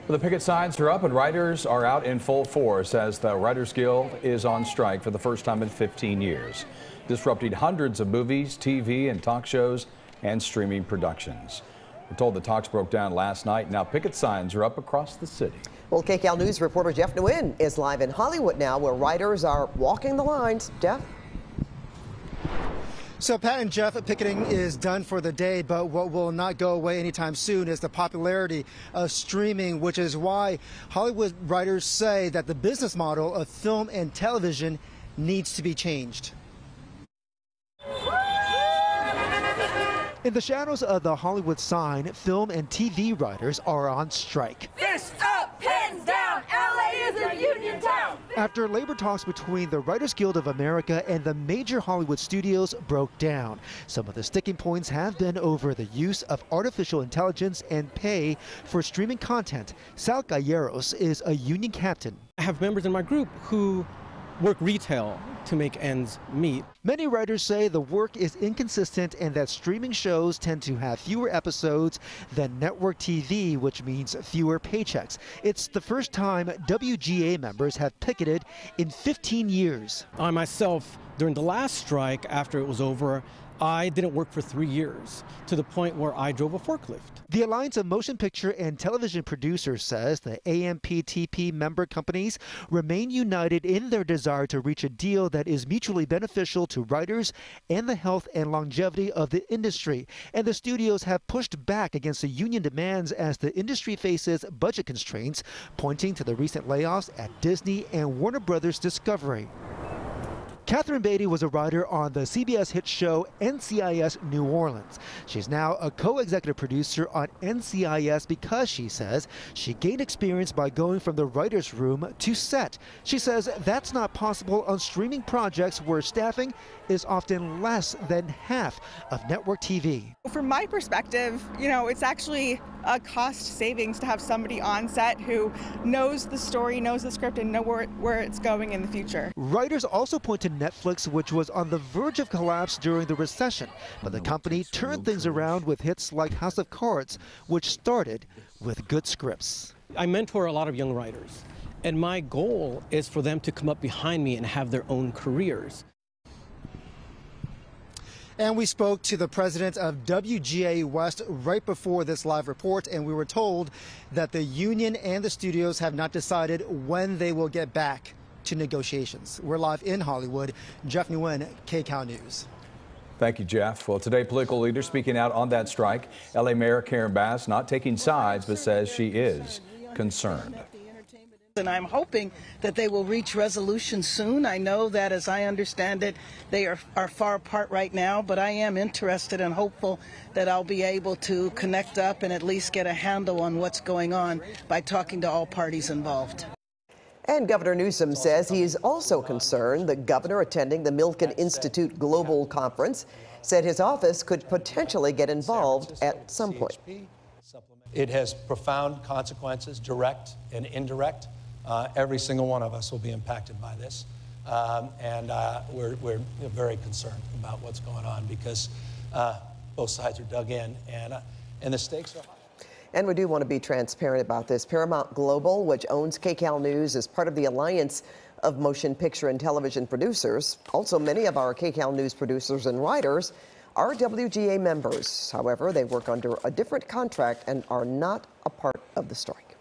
The picket signs are up and writers are out in full force as the Writers Guild is on strike for the first time in 15 years, disrupting hundreds of movies, TV, and talk shows and streaming productions. We're told the talks broke down last night. Now picket signs are up across the city. Well, KCAL News reporter Jeff Nguyen is live in Hollywood now, where writers are walking the lines. Jeff? So Pat and Jeff, picketing is done for the day, but what will not go away anytime soon is the popularity of streaming, which is why Hollywood writers say that the business model of film and television needs to be changed. In the shadows of the Hollywood sign, film and TV writers are on strike. Fists up, pens down, LA is a union town. After labor talks between the Writers Guild of America and the major Hollywood studios broke down, some of the sticking points have been over the use of artificial intelligence and pay for streaming content. Sal Galleros is a union captain. I have members in my group who work retail to make ends meet. Many writers say the work is inconsistent and that streaming shows tend to have fewer episodes than network TV, which means fewer paychecks. It's the first time WGA members have picketed in 15 years. I myself, during the last strike, after it was over, I didn't work for 3 years, to the point where I drove a forklift. The Alliance of Motion Picture and Television Producers says the AMPTP member companies remain united in their desire to reach a deal that is mutually beneficial to writers and the health and longevity of the industry. And the studios have pushed back against the union demands as the industry faces budget constraints, pointing to the recent layoffs at Disney and Warner Brothers Discovery. Catherine Beatty was a writer on the CBS hit show NCIS New Orleans. She's now a co-executive producer on NCIS because, she says, she gained experience by going from the writer's room to set. She says that's not possible on streaming projects where staffing is often less than half of network TV. From my perspective, it's actually a cost savings to have somebody on set who knows the story, knows the script, and know where it's going in the future. Writers also point to Netflix, which was on the verge of collapse during the recession, but the company turned things around with hits like House of Cards, which started with good scripts. I mentor a lot of young writers, and my goal is for them to come up behind me and have their own careers. And we spoke to the president of WGA West right before this live report, and we were told that the union and the studios have not decided when they will get back to negotiations. We're live in Hollywood. Jeff Nguyen, KCAL News. Thank you, Jeff. Well, today, political leaders speaking out on that strike. LA Mayor Karen Bass not taking sides, but says she is concerned. And I'm hoping that they will reach resolution soon. I know that, as I understand it, they are far apart right now, but I am interested and hopeful that I'll be able to connect up and at least get a handle on what's going on by talking to all parties involved. And Governor Newsom says he is also concerned. The governor attending the Milken Institute Global Conference said his office could potentially get involved at some point. It has profound consequences, direct and indirect. Every single one of us will be impacted by this. We're very concerned about what's going on because both sides are dug in and the stakes are high. And we do want to be transparent about this. Paramount Global, which owns KCAL News, is part of the Alliance of Motion Picture and Television Producers. Also, many of our KCAL News producers and writers are WGA members. However, they work under a different contract and are not a part of the strike.